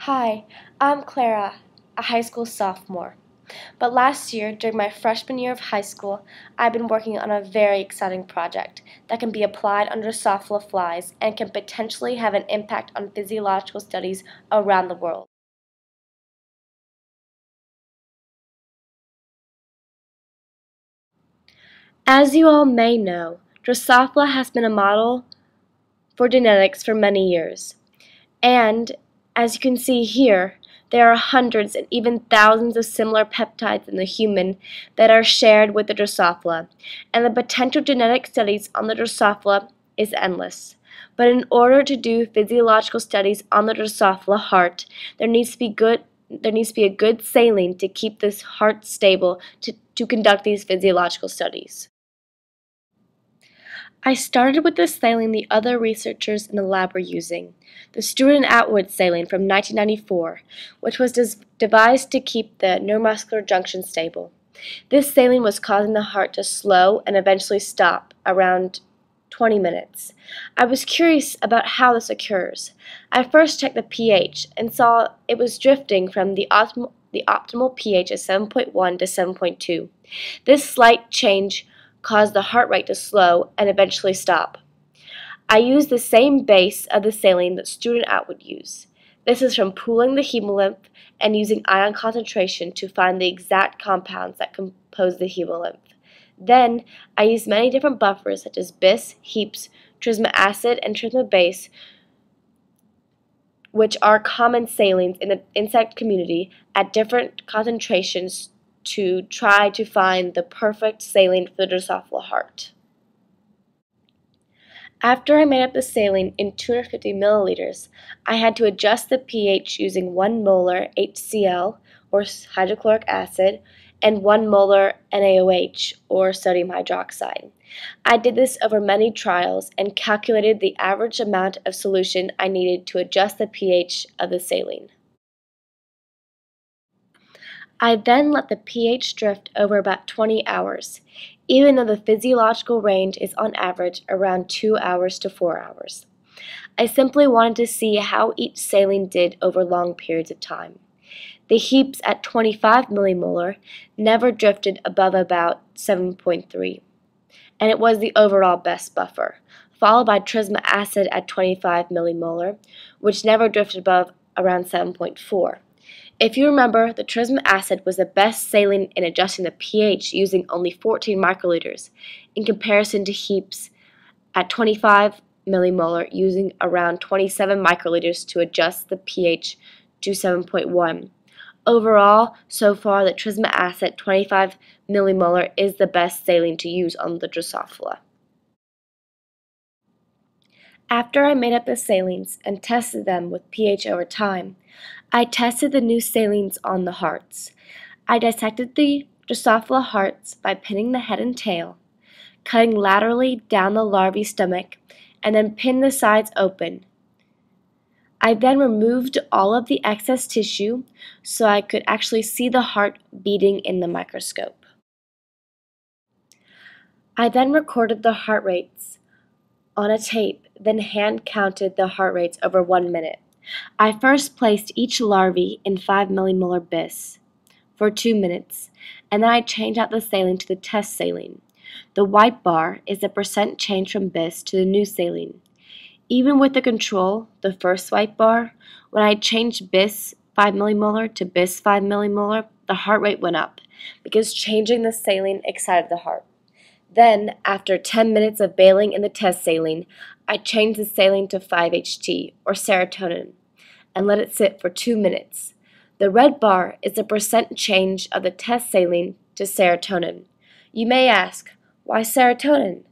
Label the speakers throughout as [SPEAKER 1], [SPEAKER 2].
[SPEAKER 1] Hi, I'm Clara, a high school sophomore. But last year, during my freshman year of high school, I've been working on a very exciting project that can be applied on Drosophila flies and can potentially have an impact on physiological studies around the world. As you all may know, Drosophila has been a model for genetics for many years. And, as you can see here, there are hundreds and even thousands of similar peptides in the human that are shared with the Drosophila, and the potential genetic studies on the Drosophila is endless. But in order to do physiological studies on the Drosophila heart, there needs to be a good saline to keep this heart stable to conduct these physiological studies. I started with the saline the other researchers in the lab were using, the Stewart-Atwood saline from 1994, which was devised to keep the neuromuscular junction stable. This saline was causing the heart to slow and eventually stop around 20 minutes. I was curious about how this occurs. I first checked the pH and saw it was drifting from the optimal pH of 7.1 to 7.2. This slight change caused the heart rate to slow and eventually stop. I used the same base of the saline that Stewart-Atwood used. This is from pooling the hemolymph and using ion concentration to find the exact compounds that compose the hemolymph. Then, I used many different buffers such as bis, heaps, trisma acid, and trisma base, which are common salines in the insect community at different concentrations to try to find the perfect saline for the Drosophila heart. After I made up the saline in 250 milliliters, I had to adjust the pH using 1 molar HCl, or hydrochloric acid, and 1 molar NaOH, or sodium hydroxide. I did this over many trials and calculated the average amount of solution I needed to adjust the pH of the saline. I then let the pH drift over about 20 hours, even though the physiological range is on average around 2 hours to 4 hours. I simply wanted to see how each saline did over long periods of time. The heaps at 25 millimolar never drifted above about 7.3, and it was the overall best buffer, followed by trisma acid at 25 millimolar, which never drifted above around 7.4. If you remember, the trisma acid was the best saline in adjusting the pH using only 14 microliters, in comparison to heaps at 25 millimolar using around 27 microliters to adjust the pH to 7.1. Overall, so far, the trisma acid 25 millimolar is the best saline to use on the Drosophila. After I made up the salines and tested them with pH over time, I tested the new salines on the hearts. I dissected the Drosophila hearts by pinning the head and tail, cutting laterally down the larvae stomach, and then pinned the sides open. I then removed all of the excess tissue so I could actually see the heart beating in the microscope. I then recorded the heart rates on a tape, then hand counted the heart rates over 1 minute. I first placed each larvae in 5 millimolar bis for 2 minutes, and then I changed out the saline to the test saline. The white bar is the percent change from bis to the new saline. Even with the control, the first white bar, when I changed bis 5 millimolar to bis 5 millimolar, the heart rate went up because changing the saline excited the heart. Then, after 10 minutes of bailing in the test saline, I changed the saline to 5-HT, or serotonin, and let it sit for 2 minutes. The red bar is the percent change of the test saline to serotonin. You may ask, why serotonin?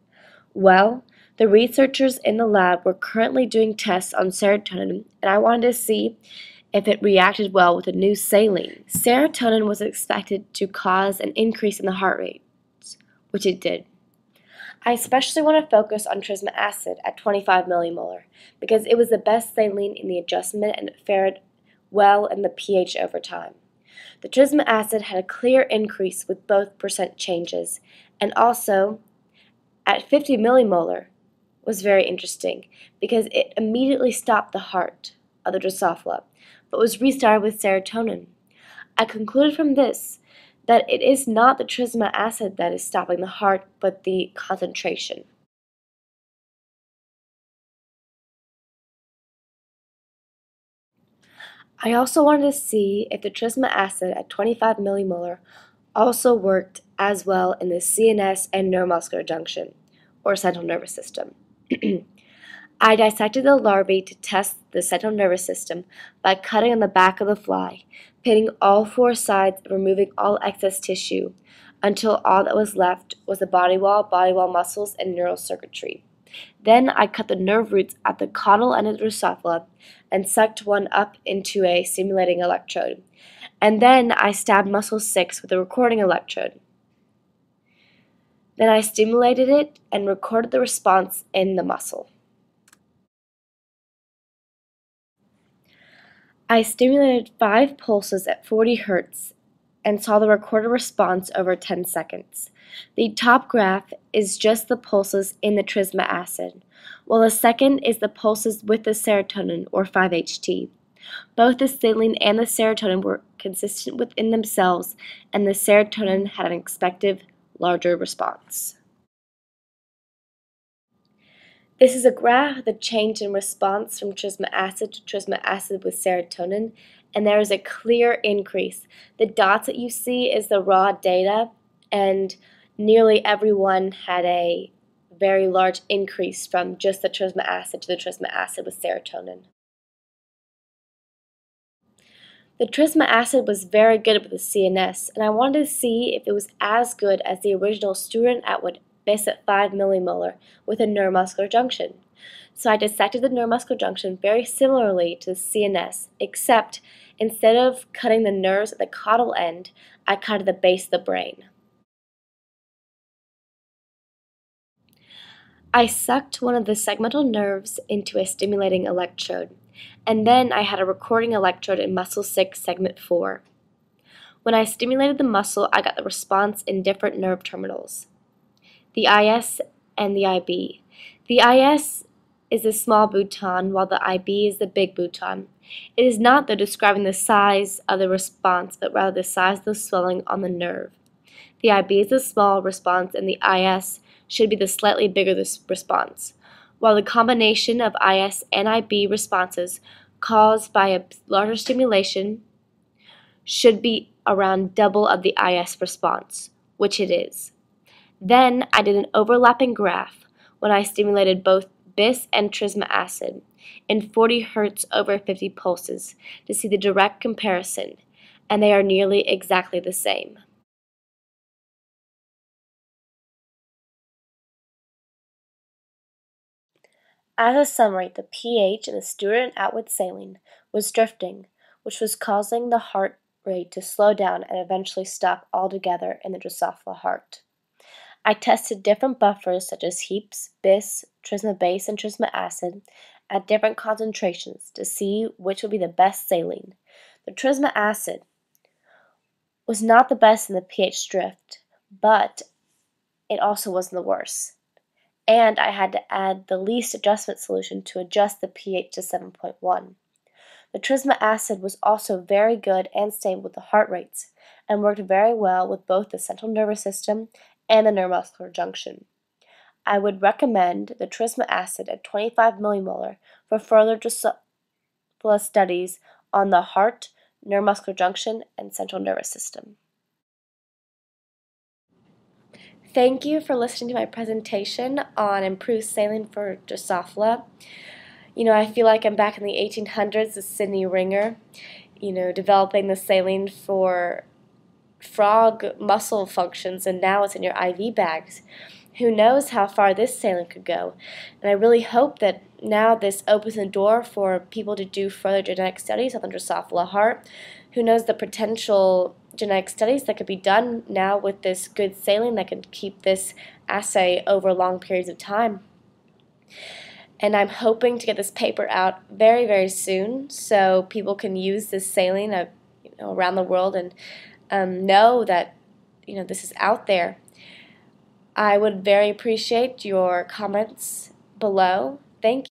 [SPEAKER 1] Well, the researchers in the lab were currently doing tests on serotonin, and I wanted to see if it reacted well with the new saline. Serotonin was expected to cause an increase in the heart rate, which it did. I especially want to focus on trisma acid at 25 millimolar because it was the best saline in the adjustment and it fared well in the pH over time. The trisma acid had a clear increase with both percent changes, and also at 50 millimolar was very interesting because it immediately stopped the heart of the Drosophila, but was restarted with serotonin. I concluded from this that it is not the trisma acid that is stopping the heart, but the concentration. I also wanted to see if the trisma acid at 25 millimolar also worked as well in the CNS and neuromuscular junction, or central nervous system. I dissected the larvae to test the central nervous system by cutting on the back of the fly, pitting all four sides and removing all excess tissue until all that was left was the body wall muscles, and neural circuitry. Then I cut the nerve roots at the caudal end of the Drosophila and sucked one up into a stimulating electrode. And then I stabbed muscle 6 with a recording electrode. Then I stimulated it and recorded the response in the muscle. I stimulated 5 pulses at 40 Hz and saw the recorded response over 10 seconds. The top graph is just the pulses in the trisma acid, while the second is the pulses with the serotonin, or 5-HT. Both the saline and the serotonin were consistent within themselves, and the serotonin had an expected larger response. This is a graph of the change in response from trisma acid to trisma acid with serotonin, and there is a clear increase. The dots that you see is the raw data, and nearly everyone had a very large increase from just the trisma acid to the trisma acid with serotonin. The trisma acid was very good with the CNS, and I wanted to see if it was as good as the original Stewart and Atwood bis at 5 millimolar with a neuromuscular junction. So I dissected the neuromuscular junction very similarly to the CNS, except instead of cutting the nerves at the caudal end, I cut at the base of the brain. I sucked one of the segmental nerves into a stimulating electrode, and then I had a recording electrode in muscle 6, segment 4. When I stimulated the muscle, I got the response in different nerve terminals, the IS and the IB. The IS is the small bouton, while the IB is the big bouton. It is not, though, describing the size of the response, but rather the size of the swelling on the nerve. The IB is the small response, and the IS should be the slightly bigger response, while the combination of IS and IB responses caused by a larger stimulation should be around double of the IS response, which it is. Then I did an overlapping graph when I stimulated both bis and trisma acid in 40 Hz over 50 pulses to see the direct comparison, and they are nearly exactly the same. As a summary, the pH in the Stewart and Atwood saline was drifting, which was causing the heart rate to slow down and eventually stop altogether in the Drosophila heart. I tested different buffers such as heaps, bis, trisma base, and trisma acid at different concentrations to see which would be the best saline. The trisma acid was not the best in the pH drift, but it also wasn't the worst. And I had to add the least adjustment solution to adjust the pH to 7.1. The trisma acid was also very good and stable with the heart rates, and worked very well with both the central nervous system and the neuromuscular junction. I would recommend the trisma acid at 25 millimolar for further Drosophila studies on the heart, neuromuscular junction, and central nervous system. Thank you for listening to my presentation on improved saline for Drosophila. I feel like I'm back in the 1800s with Sidney Ringer, developing the saline for frog muscle functions, and now it's in your IV bags. Who knows how far this saline could go? And I really hope that now this opens the door for people to do further genetic studies on the Drosophila heart. Who knows the potential genetic studies that could be done now with this good saline that could keep this assay over long periods of time. And I'm hoping to get this paper out very, very soon so people can use this saline around the world and know that this is out there. I would very appreciate your comments below. Thank you.